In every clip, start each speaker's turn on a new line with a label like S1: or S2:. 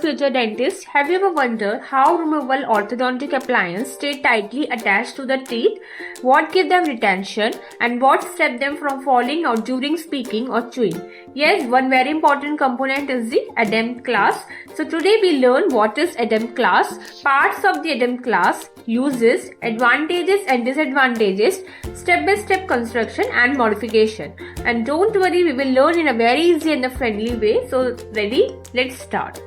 S1: future dentists, have you ever wondered how removable orthodontic appliances stay tightly attached to the teeth, what gives them retention, and what stops them from falling out during speaking or chewing? Yes, one very important component is the ADAM class. So today we learn what is ADAM class, parts of the ADAM class, uses, advantages and disadvantages, step-by-step construction and modification. And don't worry, we will learn in a very easy and a friendly way. So ready? Let's start.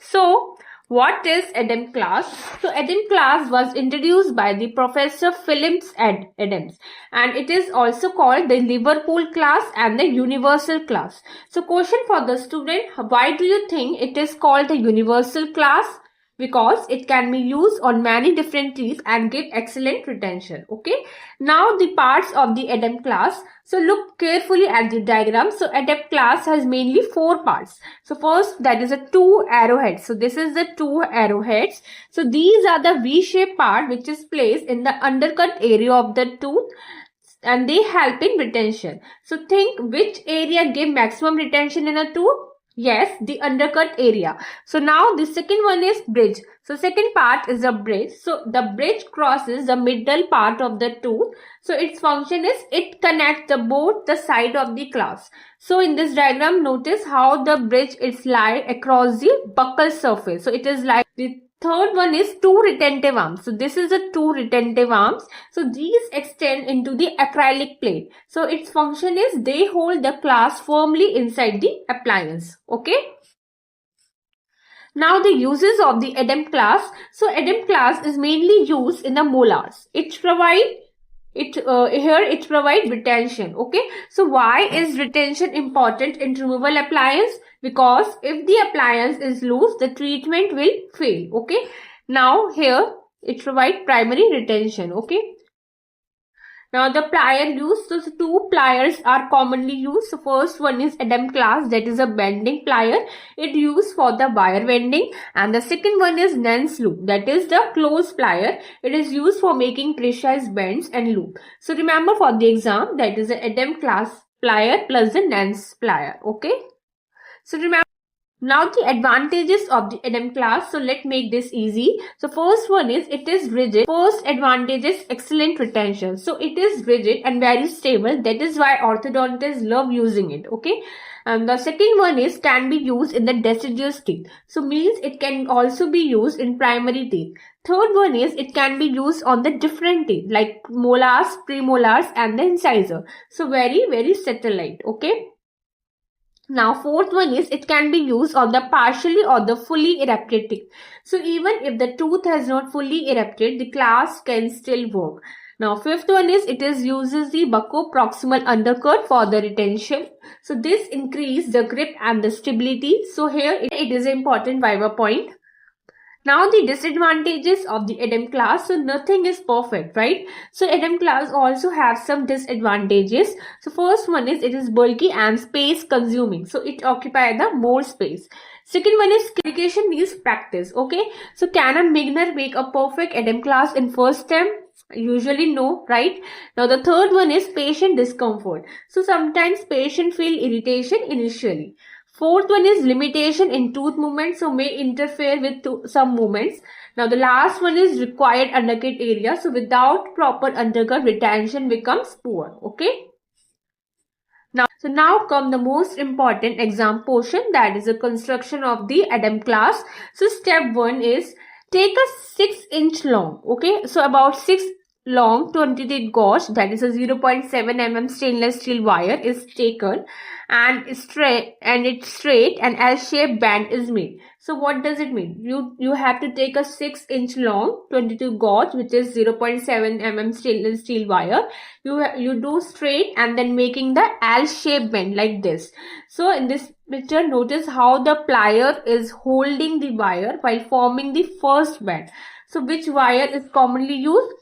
S1: So what is ADAM class? So ADAM class was introduced by the Professor Philip Adams, and it is also called the Liverpool class and the universal class. So question for the student, why do you think it is called the universal class? Because it can be used on many different teeth and give excellent retention. Okay. Now the parts of the ADAM class. So look carefully at the diagram. So ADAM class has mainly 4 parts. So first, that is a 2 arrowheads. So this is the 2 arrowheads. So these are the V-shaped part which is placed in the undercut area of the tooth, and they help in retention. So think which area give maximum retention in a tooth? Yes, the undercut area. So now the second one is bridge. So second part is a bridge. So the bridge crosses the middle part of the tooth. So its function is it connects both the side of the class. So in this diagram, notice how the bridge is lie across the buccal surface. So it is like the third one is 2 retentive arms. So this is the 2 retentive arms. So these extend into the acrylic plate. So its function is they hold the class firmly inside the appliance. Okay. Now the uses of the ADAM class. So ADAM class is mainly used in the molars. It provide retention. Okay. So why is retention important in removable appliance? Because if the appliance is loose, the treatment will fail. Okay. Now here it provides primary retention. Okay. Now the plier use. So 2 pliers are commonly used. So first one is ADAM class, that is a bending plier. It used for the wire bending. And the second one is Nance loop, that is the closed plier. It is used for making precise bends and loop. So remember for the exam, that is the ADAM class plier plus the Nance plier. Okay. So remember. Now the advantages of the ADAM class. So let's make this easy. So first one is it is rigid. First advantage is excellent retention. So it is rigid and very stable. That is why orthodontists love using it. Okay. And the second one is can be used in the deciduous teeth. So means it can also be used in primary teeth. Third one is it can be used on the different teeth like molars, premolars and the incisor. So very satellite. Okay. Now fourth one is it can be used on the partially or the fully erupted teeth. So even if the tooth has not fully erupted, the class can still work. Now fifth one is it uses the buccoproximal undercut for the retention. So this increases the grip and the stability. So here it is an important viva point. Now the disadvantages of the ADAM class. So nothing is perfect, right? So ADAM class also have some disadvantages. So first one is it is bulky and space consuming. So it occupies the more space. Second one is communication needs practice. Okay. So can a beginner make a perfect ADAM class in first attempt? Usually no, right? Now the third one is patient discomfort. So sometimes patient feel irritation initially. Fourth one is limitation in tooth movement, so may interfere with some movements. Now the last one is required undercut area. So without proper undercut, retention becomes poor. Okay. Now come the most important exam portion, that is the construction of the ADAM class. So step 1 is take a 6-inch long. Okay. So about 6 long 20 gauge, that is a 0.7 mm stainless steel wire is taken and it's straight and L-shaped band is made. So what does it mean? You have to take a 6-inch long 22 gauge, which is 0.7 mm stainless steel wire. You do straight and then making the L-shaped bend like this. So in this picture, notice how the plier is holding the wire while forming the first bend. So which wire is commonly used?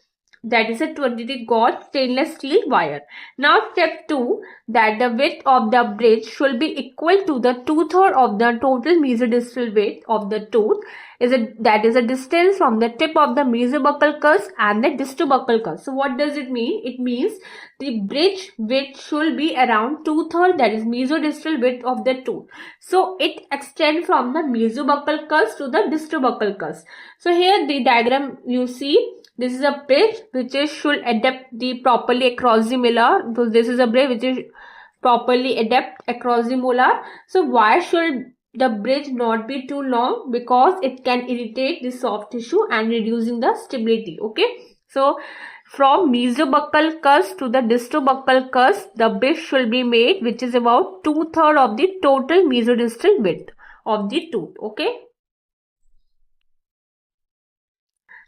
S1: that is a 22 gauge stainless steel wire. Now step 2, that the width of the bridge should be equal to the 2/3 of the total mesodistal width of the tooth, that is a distance from the tip of the mesobuccal cusp and the distobuccal cusp. So what does it mean? It means the bridge width should be around 2/3, that is mesodistal width of the tooth. So it extends from the mesobuccal cusp to the distobuccal cusp. So here the diagram you see, this is a bridge which should adapt the properly across the molar. So this is a bridge which is properly adapt across the molar. So why should the bridge not be too long? Because it can irritate the soft tissue and reducing the stability. Okay. So from mesobuccal cusp to the distobuccal cusp, the bridge should be made which is about 2/3 of the total mesodistal width of the tooth. Okay.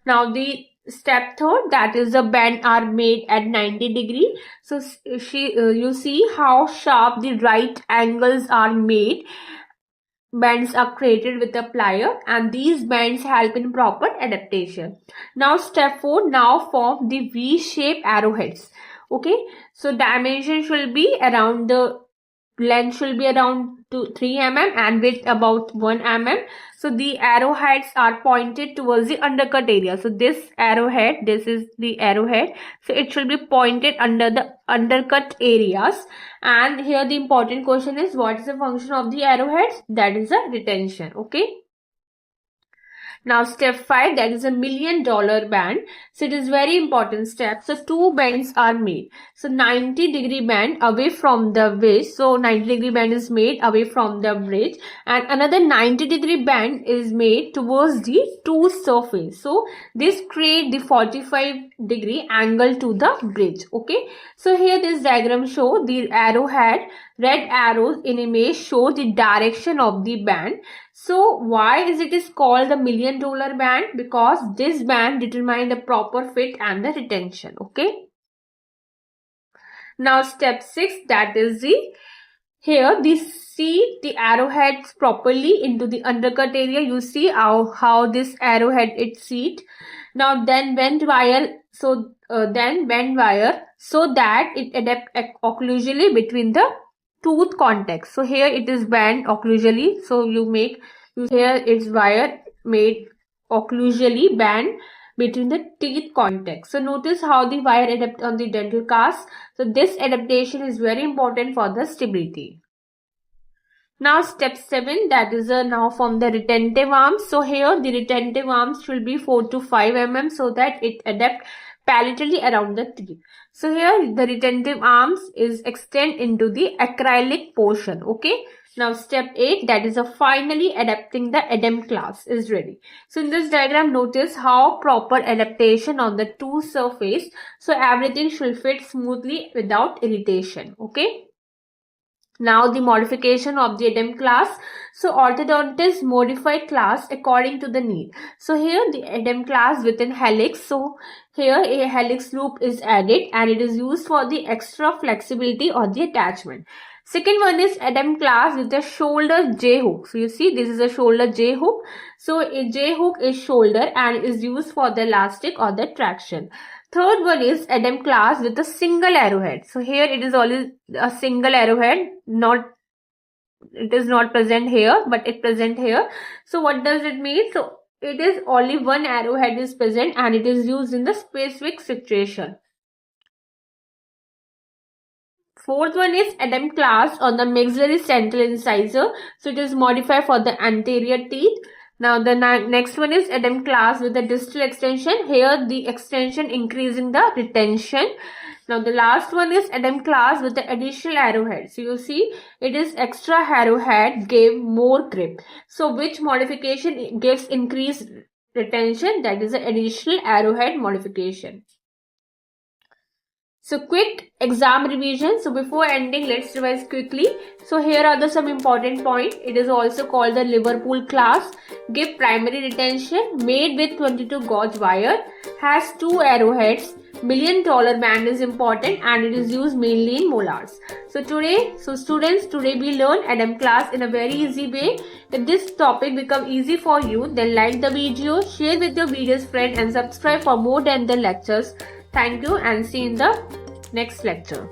S1: Now the step 3, that is the bend are made at 90 degree. So you see how sharp the right angles are made. Bends are created with a plier, and these bends help in proper adaptation. Now step 4, now form the V-shaped arrowheads. Okay, so dimension should be around, the length should be around 3 mm and width about 1 mm. So the arrowheads are pointed towards the undercut area. So this arrowhead, this is the arrowhead. So it should be pointed under the undercut areas. And here the important question is, what is the function of the arrowheads? That is a retention. Okay. Now step 5, that is a $1 million band. So it is very important step. So 2 bends are made. So 90 degree bend away from the bridge. So 90 degree bend is made away from the bridge, and another 90 degree bend is made towards the tooth surface. So this create the 45 degree angle to the bridge. Okay. So here this diagram show the arrowhead. Red arrows in image show the direction of the band. So why is it is called the $1 million band? Because this band determines the proper fit and the retention. Okay. Now step 6, that is here see the arrowheads properly into the undercut area. You see how this arrowhead it seat. Now then bend wire. So bend wire so that it adapt occlusally between the tooth contact. So here it is bent occlusally. So here it's wire made occlusally bend between the teeth contact. So notice how the wire adapt on the dental cast. So this adaptation is very important for the stability. Now step 7, that is now from the retentive arms. So here the retentive arms should be 4 to 5 mm so that it adapt palatally around the teeth. So here the retentive arms is extend into the acrylic portion. Okay. Now step 8, that is finally adapting the Adem class is ready. So in this diagram, notice how proper adaptation on the tooth surface. So everything should fit smoothly without irritation. Okay. Now the modification of the Adem class. So orthodontists modify class according to the need. So here the Adem class within helix. So here a helix loop is added and it is used for the extra flexibility or the attachment. Second one is Adem class with the shoulder J hook. So you see this is a shoulder J hook. So a J hook is shoulder and is used for the elastic or the traction. Third one is Adem class with a single arrowhead. So here it is always a single arrowhead. It is not present here, but it present here. So what does it mean? So it is only one arrowhead is present and it is used in the specific situation. Fourth one is Adem class on the maxillary central incisor. So it is modified for the anterior teeth. Now the next one is Adem class with the distal extension. Here the extension increasing the retention. Now the last one is Adem class with the additional arrowhead. So you see it is extra arrowhead gave more grip. So which modification gives increased retention? That is the additional arrowhead modification. So quick exam revision. So before ending, let's revise quickly. So here are some important points. It is also called the Liverpool class. Give primary retention, made with 22 gauge wire, has 2 arrowheads. $1 million band is important and it is used mainly in molars. So students, today we learn Adem class in a very easy way. If this topic become easy for you, then like the video, share with your video's friend and subscribe for more dental lectures. Thank you and see you in the next lecture.